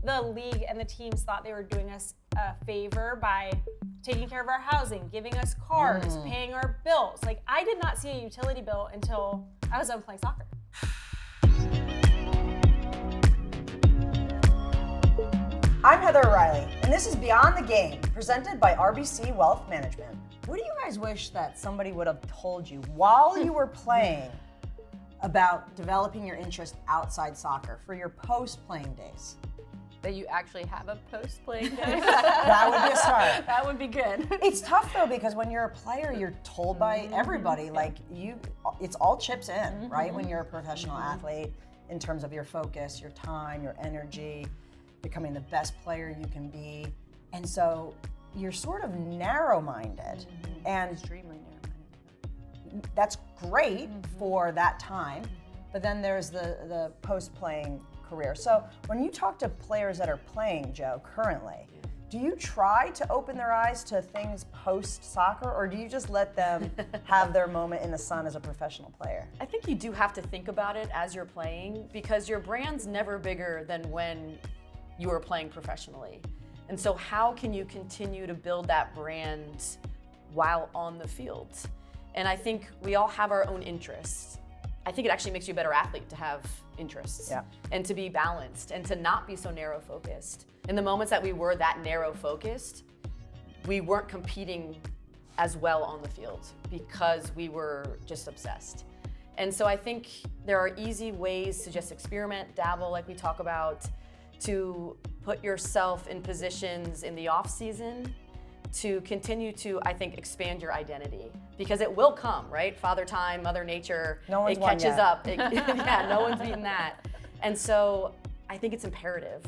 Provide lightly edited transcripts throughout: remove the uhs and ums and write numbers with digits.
the league and the teams thought they were doing us a favor by taking care of our housing, giving us cars, paying our bills. Like, I did not see a utility bill until I was done playing soccer. I'm Heather O'Reilly, and this is Beyond the Game, presented by RBC Wealth Management. What do you guys wish that somebody would have told you while you were playing about developing your interest outside soccer for your post-playing days? That you actually have a post-playing day. That would be a start. That would be good. It's tough though, because when you're a player, you're told by everybody, like it's all chips in, right? When you're a professional athlete, in terms of your focus, your time, your energy, becoming the best player you can be. And so you're sort of narrow-minded. And Extremely narrow-minded. that's great for that time, but then there's the post-playing career. So when you talk to players that are playing, Joe, currently, do you try to open their eyes to things post-soccer, or do you just let them have their moment in the sun as a professional player? I think you do have to think about it as you're playing, because your brand's never bigger than when you are playing professionally. And so how can you continue to build that brand while on the field? And I think we all have our own interests. I think it actually makes you a better athlete to have interests and to be balanced and to not be so narrow focused. In the moments that we were that narrow focused, we weren't competing as well on the field because we were just obsessed. And so I think there are easy ways to just experiment, dabble, like we talk about, to put yourself in positions in the off season to continue to, I think, expand your identity, because it will come, right? Father Time, Mother Nature, it catches up. Yeah, no one's beaten that. And so I think it's imperative.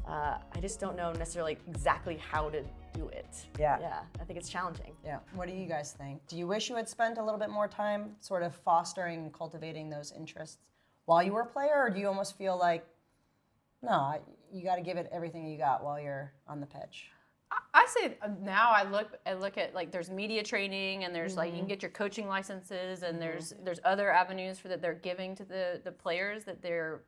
I just don't know necessarily exactly how to do it. Yeah, I think it's challenging. Yeah. What do you guys think? Do you wish you had spent a little bit more time sort of fostering and cultivating those interests while you were a player, or do you almost feel like, no, you got to give it everything you got while you're on the pitch? I say now I look at, like, there's media training, and there's like you can get your coaching licenses, and there's other avenues for that they're giving to the players that they're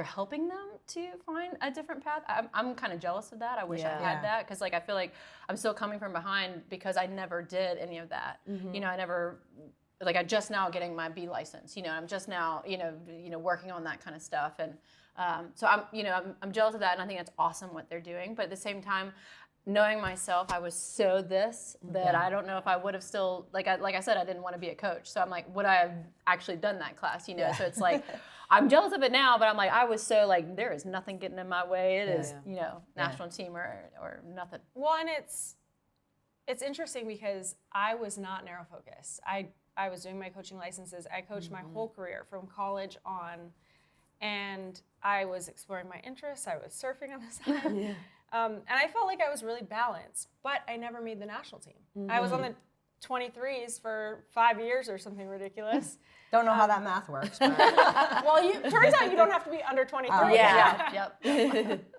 helping them to find a different path. I'm kind of jealous of that. I wish I had that, because like I feel like I'm still coming from behind because I never did any of that. You know, I never, like, I'm just now getting my B license. You know, I'm just now working on that kind of stuff, and so I'm jealous of that, and I think that's awesome what they're doing. But at the same time, knowing myself, I was so that I don't know if I would have still, like I said, I didn't want to be a coach. So I'm like, would I have actually done that class? You know, so it's like, I'm jealous of it now, but I'm like, I was so like, there is nothing getting in my way. It is, national team or nothing. Well, and it's interesting because I was not narrow focused. I was doing my coaching licenses. I coached my whole career from college on, and I was exploring my interests. I was surfing on the side. And I felt like I was really balanced, but I never made the national team. I was on the 23s for 5 years or something ridiculous. Don't know how that math works. But. Well, turns out you don't have to be under 23. Yep.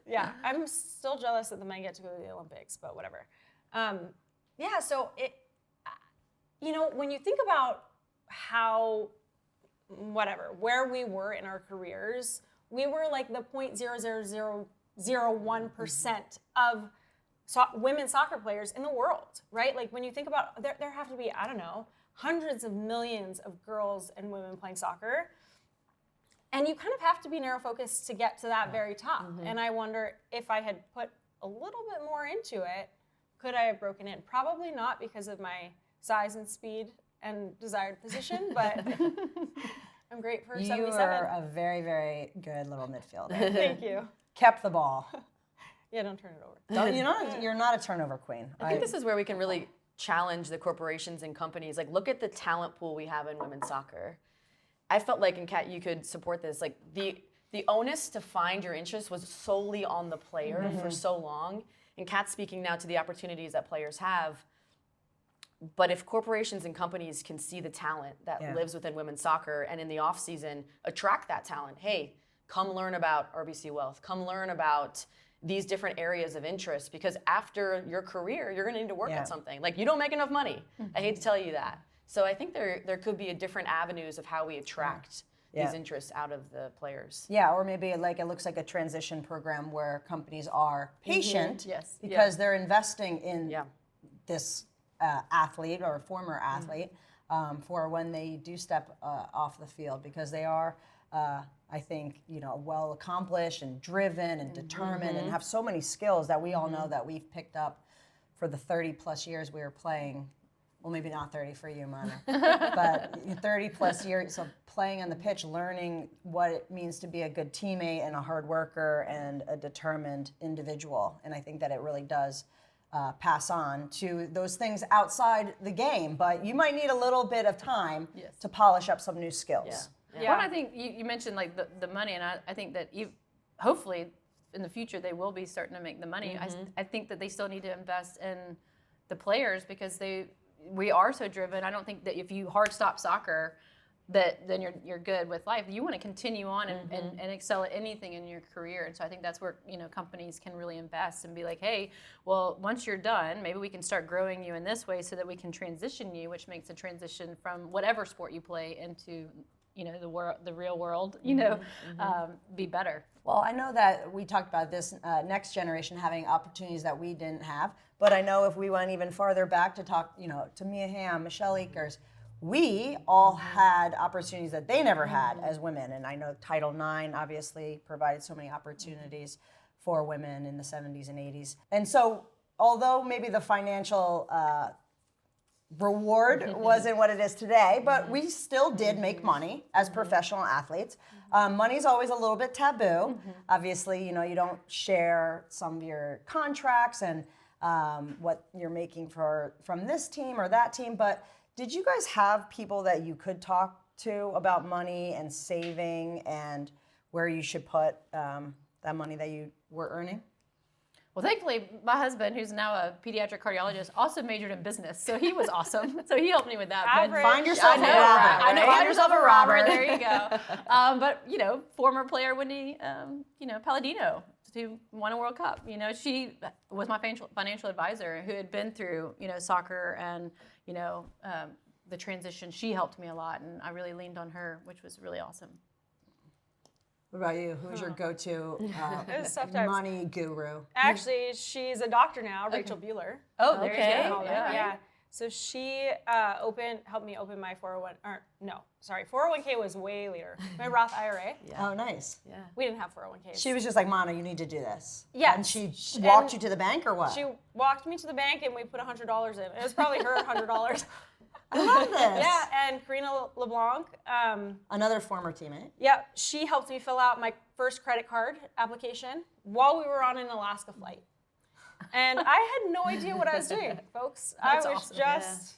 Yeah, I'm still jealous that the men get to go to the Olympics, but whatever. So it, when you think about where we were in our careers, we were like the 0.00001% of women's soccer players in the world, right? Like when you think about, there have to be, I don't know, hundreds of millions of girls and women playing soccer. And you kind of have to be narrow focused to get to that very top. And I wonder if I had put a little bit more into it, could I have broken in? Probably not, because of my size and speed and desired position, but I'm great for 77. You are a very, very good little midfielder. Thank you. Kept the ball. Yeah, don't turn it over. You're not a turnover queen. I think this is where we can really challenge the corporations and companies. Like, look at the talent pool we have in women's soccer. I felt like, and Kat, you could support this, like the onus to find your interest was solely on the player for so long. And Kat's speaking now to the opportunities that players have. But if corporations and companies can see the talent that lives within women's soccer, and in the off season attract that talent, hey, come learn about RBC Wealth, come learn about these different areas of interest, because after your career, you're gonna need to work at something. Like, you don't make enough money. I hate to tell you that. So I think there could be a different avenues of how we attract these interests out of the players. Yeah, or maybe like it looks like a transition program where companies are patient Yes. because they're investing in Yeah. this athlete or former athlete for when they do step off the field, because they are, I think, well accomplished and driven and determined and have so many skills that we all know that we've picked up for the 30 plus years we were playing. Well, maybe not 30 for you, Mana, but 30 plus years of playing on the pitch, learning what it means to be a good teammate and a hard worker and a determined individual. And I think that it really does pass on to those things outside the game, but you might need a little bit of time to polish up some new skills. Yeah. Well, I think you mentioned like the money, and I think that hopefully in the future they will be starting to make the money. I think that they still need to invest in the players because we are so driven. I don't think that if you hard stop soccer, then you're good with life. You want to continue on and excel at anything in your career. And so I think that's where companies can really invest and be like, hey, well, once you're done, maybe we can start growing you in this way so that we can transition you, which makes a transition from whatever sport you play into the real world, be better. Well, I know that we talked about this next generation having opportunities that we didn't have, but I know if we went even farther back to talk, to Mia Hamm, Michelle Akers, we all had opportunities that they never had as women. And I know Title IX obviously provided so many opportunities for women in the 70s and 80s. And so although maybe the financial reward wasn't what it is today, but we still did make money as professional athletes. Money's always a little bit taboo. Obviously, you don't share some of your contracts and what you're making from this team or that team, but did you guys have people that you could talk to about money and saving and where you should put that money that you were earning? Well, thankfully, my husband, who's now a pediatric cardiologist, also majored in business, so he was awesome. So he helped me with that. Average. Find yourself a robber. I know. Find yourself a robber. There you go. But former player Wendy, Palladino, who won a World Cup. She was my financial advisor who had been through soccer and the transition. She helped me a lot, and I really leaned on her, which was really awesome. What about you? Who's your go-to was tough times. money guru? Actually, she's a doctor now, Rachel Bueller. Oh, there Okay. you go. Yeah. So she helped me open my 401k was way later. My Roth IRA. Oh, nice. Yeah. We didn't have 401ks. She was just like, Mana, you need to do this. Yeah. And she walked you to the bank or what? She walked me to the bank and we put $100 in. It was probably her $100. I love this. Yeah, and Karina LeBlanc. Another former teammate. Yeah, she helped me fill out my first credit card application while we were on an Alaska flight. And I had no idea what I was doing, folks. That's I was awesome. just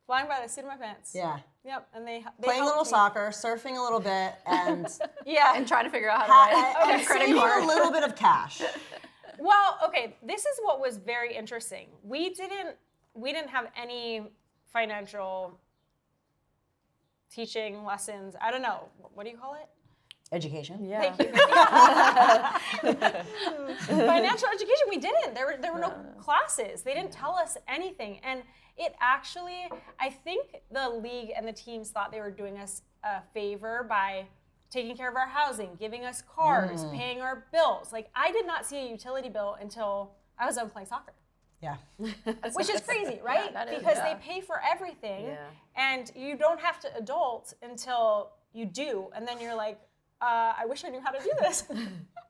flying by the seat of my pants. Yeah. Yep, and they Playing a little helped me. soccer, surfing a little bit, and Yeah. And trying to figure out how to write and a credit saving card. a little bit of cash. Well, okay, this is what was very interesting. We didn't have any financial teaching lessons. I don't know. What do you call it? Education. Yeah. Thank you. Financial education, we didn't. There were no classes. They didn't tell us anything. And it actually, I think the league and the teams thought they were doing us a favor by taking care of our housing, giving us cars, paying our bills. Like, I did not see a utility bill until I was done playing soccer. Yeah. Which is crazy, right? that is, because yeah. they pay for everything, Yeah. and you don't have to adult until you do, and then you're like, I wish I knew how to do this.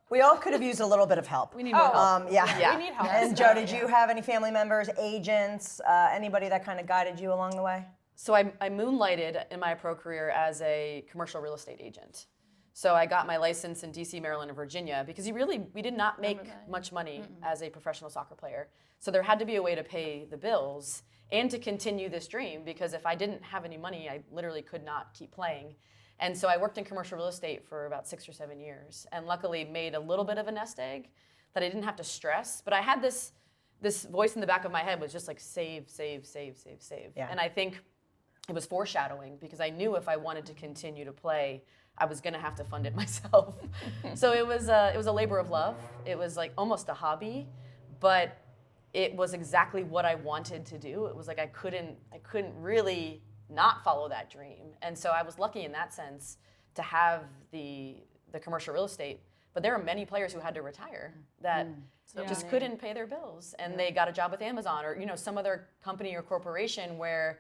We all could have used a little bit of help. We need more help. We need help. And Joe, did you have any family members, agents, anybody that kind of guided you along the way? So I moonlighted in my pro career as a commercial real estate agent. So I got my license in DC, Maryland, and Virginia because we did not make much money as a professional soccer player. So there had to be a way to pay the bills and to continue this dream, because if I didn't have any money, I literally could not keep playing. And so I worked in commercial real estate for about 6 or 7 years, and luckily made a little bit of a nest egg that I didn't have to stress. But I had this voice in the back of my head was just like, save, save, save, save, save. Yeah. And I think it was foreshadowing, because I knew if I wanted to continue to play, I was gonna have to fund it myself. So it was a labor of love. It was like almost a hobby, but it was exactly what I wanted to do. It was like I couldn't really not follow that dream. And so I was lucky in that sense to have the commercial real estate, but there are many players who had to retire that just couldn't pay their bills, and they got a job with Amazon or some other company or corporation where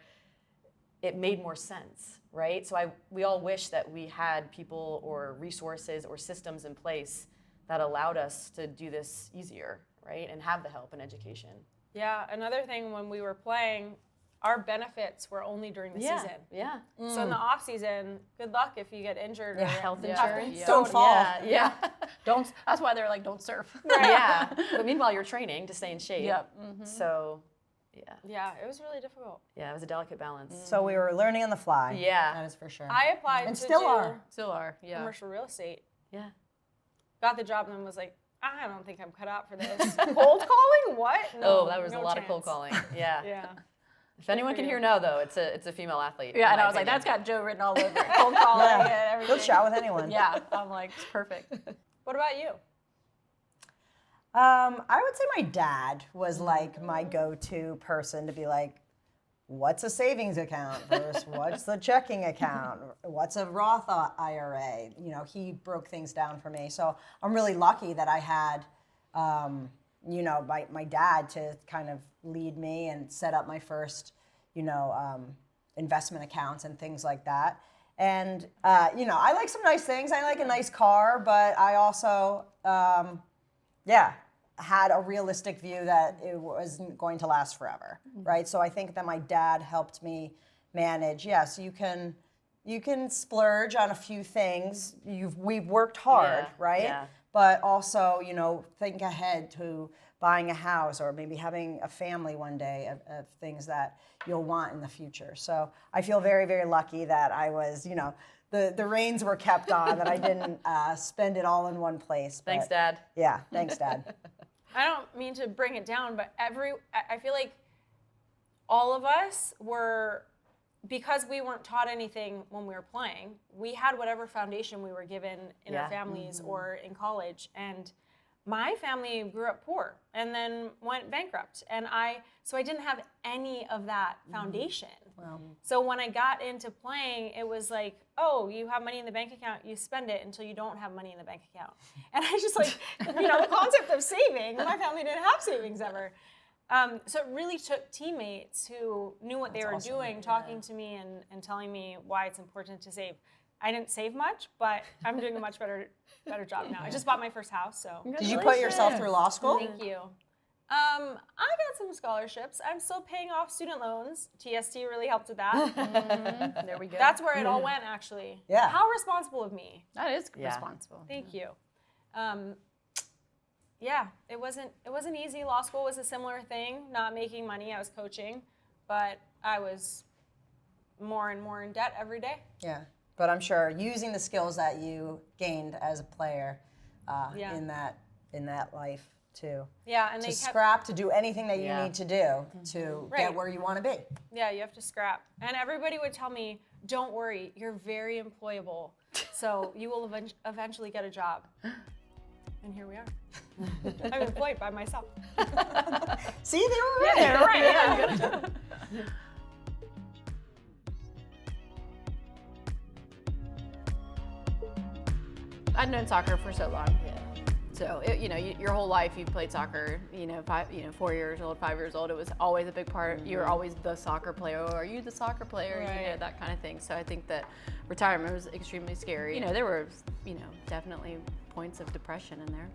it made more sense, right? So we all wish that we had people or resources or systems in place that allowed us to do this easier, right? And have the help and education. Yeah, another thing when we were playing, our benefits were only during the season. Yeah. So in the off season, good luck if you get injured or Health have to insurance. Don't fall. Yeah. Don't. That's why they're like, don't surf. Yeah. But meanwhile, you're training to stay in shape. Yep. So, yeah. Yeah, it was really difficult. Yeah, it was a delicate balance. So we were learning on the fly. Yeah. That is for sure. I applied And to still do are. Still are. Yeah. commercial real estate, Yeah. got the job, and then was like, I don't think I'm cut out for this. Cold calling? What? No, That was no a lot of cold chance. calling. Yeah. Yeah. If anyone can hear no, though, it's a female athlete. Yeah, in and my I was like, opinion. that's got Joe written all over it. Cold calling and everything. He'll chat with anyone. Yeah, I'm like, it's perfect. What about you? I would say my dad was like my go-to person to be like, what's a savings account versus what's the checking account? What's a Roth IRA? He broke things down for me. So I'm really lucky that I had, my dad to kind of lead me and set up my first, investment accounts and things like that. And, I like some nice things. I like a nice car, but I also, had a realistic view that it wasn't going to last forever, right? So I think that my dad helped me manage. Yes, you can splurge on a few things. We've worked hard, right? Yeah. But also, think ahead to buying a house or maybe having a family one day of things that you'll want in the future. So I feel very, very lucky that I was, the reins were kept on, that I didn't spend it all in one place. Thanks, But, Dad. Yeah, thanks, Dad. I don't mean to bring it down, but I feel like all of us were, because we weren't taught anything when we were playing, we had whatever foundation we were given in our families or in college. And my family grew up poor and then went bankrupt. So I didn't have any of that foundation. Wow. So when I got into playing, it was like, oh, you have money in the bank account, you spend it until you don't have money in the bank account. And I just the concept of saving, my family didn't have savings ever. So it really took teammates who knew what they were doing, talking to me and telling me why it's important to save. I didn't save much, but I'm doing a much better job now. I just bought my first house, so. Did you put yourself through law school? Thank you. I got some scholarships. I'm still paying off student loans. TST really helped with that. There we go. That's where it all went, actually. Yeah. How responsible of me. That is responsible. Thank you. It wasn't easy. Law school was a similar thing. Not making money. I was coaching, but I was more and more in debt every day. Yeah. But I'm sure using the skills that you gained as a player in that life too. Yeah, and To they kept, scrap, to do anything that you need to do to Right. get where you want to be. Yeah, you have to scrap. And everybody would tell me, don't worry, you're very employable. So you will eventually get a job. And here we are. I'm employed by myself. See, they were right. Right, yeah. I'd known soccer for so long. So your whole life you played soccer. 4 years old, 5 years old. It was always a big part. You're always the soccer player. Or are you the soccer player? Right. That kind of thing. So I think that retirement was extremely scary. There were definitely points of depression in there.